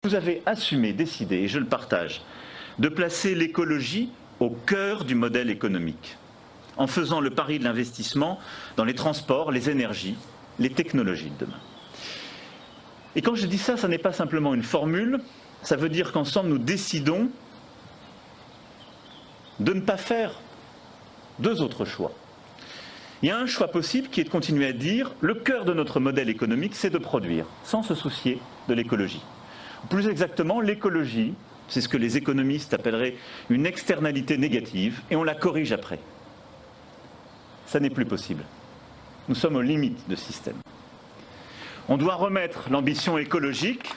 Vous avez assumé, décidé, et je le partage, de placer l'écologie au cœur du modèle économique, en faisant le pari de l'investissement dans les transports, les énergies, les technologies de demain. Et quand je dis ça, ça n'est pas simplement une formule, ça veut dire qu'ensemble nous décidons de ne pas faire deux autres choix. Il y a un choix possible qui est de continuer à dire le cœur de notre modèle économique, c'est de produire, sans se soucier de l'écologie. Plus exactement, l'écologie, c'est ce que les économistes appelleraient une externalité négative, et on la corrige après. Ça n'est plus possible. Nous sommes aux limites de ce système. On doit remettre l'ambition écologique.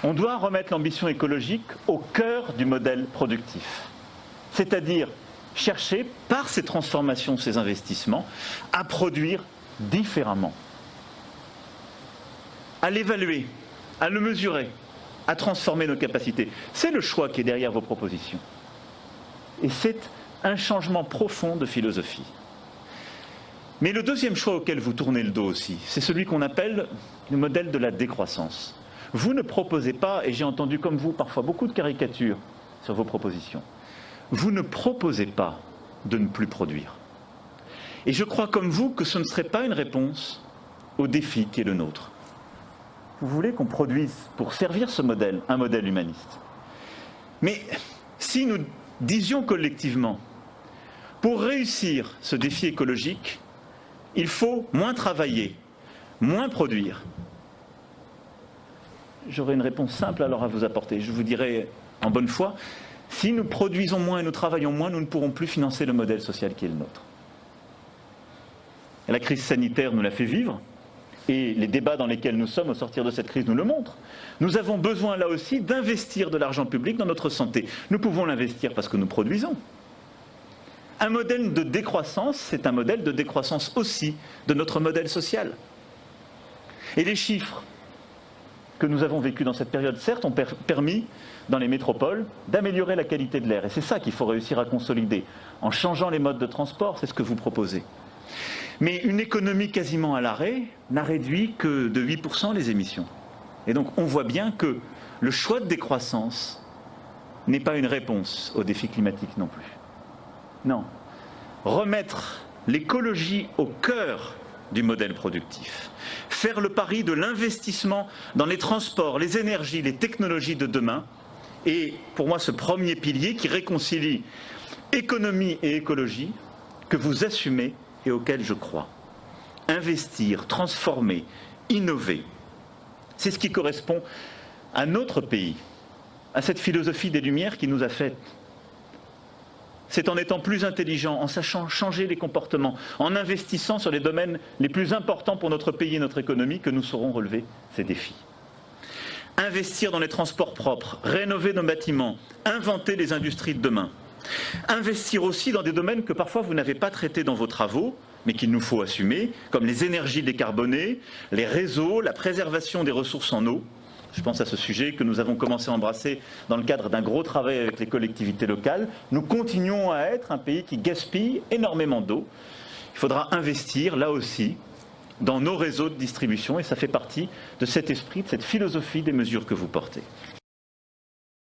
On doit remettre l'ambition écologique au cœur du modèle productif. C'est-à-dire chercher, par ces transformations, ces investissements, à produire différemment. À l'évaluer, à le mesurer, à transformer nos capacités. C'est le choix qui est derrière vos propositions. Et c'est un changement profond de philosophie. Mais le deuxième choix auquel vous tournez le dos aussi, c'est celui qu'on appelle le modèle de la décroissance. Vous ne proposez pas, et j'ai entendu comme vous parfois beaucoup de caricatures sur vos propositions, vous ne proposez pas de ne plus produire. Et je crois comme vous que ce ne serait pas une réponse au défi qui est le nôtre. Vous voulez qu'on produise pour servir ce modèle, un modèle humaniste. Mais si nous disions collectivement, pour réussir ce défi écologique, il faut moins travailler, moins produire, j'aurais une réponse simple alors à vous apporter. Je vous dirais en bonne foi, si nous produisons moins et nous travaillons moins, nous ne pourrons plus financer le modèle social qui est le nôtre. Et la crise sanitaire nous l'a fait vivre. Et les débats dans lesquels nous sommes au sortir de cette crise nous le montrent. Nous avons besoin là aussi d'investir de l'argent public dans notre santé. Nous pouvons l'investir parce que nous produisons. Un modèle de décroissance, c'est un modèle de décroissance aussi de notre modèle social. Et les chiffres que nous avons vécus dans cette période, certes, ont permis, dans les métropoles, d'améliorer la qualité de l'air. Et c'est ça qu'il faut réussir à consolider. En changeant les modes de transport, c'est ce que vous proposez. Mais une économie quasiment à l'arrêt n'a réduit que de 8% les émissions. Et donc on voit bien que le choix de décroissance n'est pas une réponse au défi climatique non plus. Non. Remettre l'écologie au cœur du modèle productif. Faire le pari de l'investissement dans les transports, les énergies, les technologies de demain. Et pour moi ce premier pilier qui réconcilie économie et écologie que vous assumez et auquel je crois. Investir, transformer, innover, c'est ce qui correspond à notre pays, à cette philosophie des Lumières qui nous a faites. C'est en étant plus intelligent, en sachant changer les comportements, en investissant sur les domaines les plus importants pour notre pays et notre économie que nous saurons relever ces défis. Investir dans les transports propres, rénover nos bâtiments, inventer les industries de demain. Investir aussi dans des domaines que parfois vous n'avez pas traités dans vos travaux, mais qu'il nous faut assumer, comme les énergies décarbonées, les réseaux, la préservation des ressources en eau. Je pense à ce sujet que nous avons commencé à embrasser dans le cadre d'un gros travail avec les collectivités locales. Nous continuons à être un pays qui gaspille énormément d'eau. Il faudra investir, là aussi, dans nos réseaux de distribution, et ça fait partie de cet esprit, de cette philosophie des mesures que vous portez.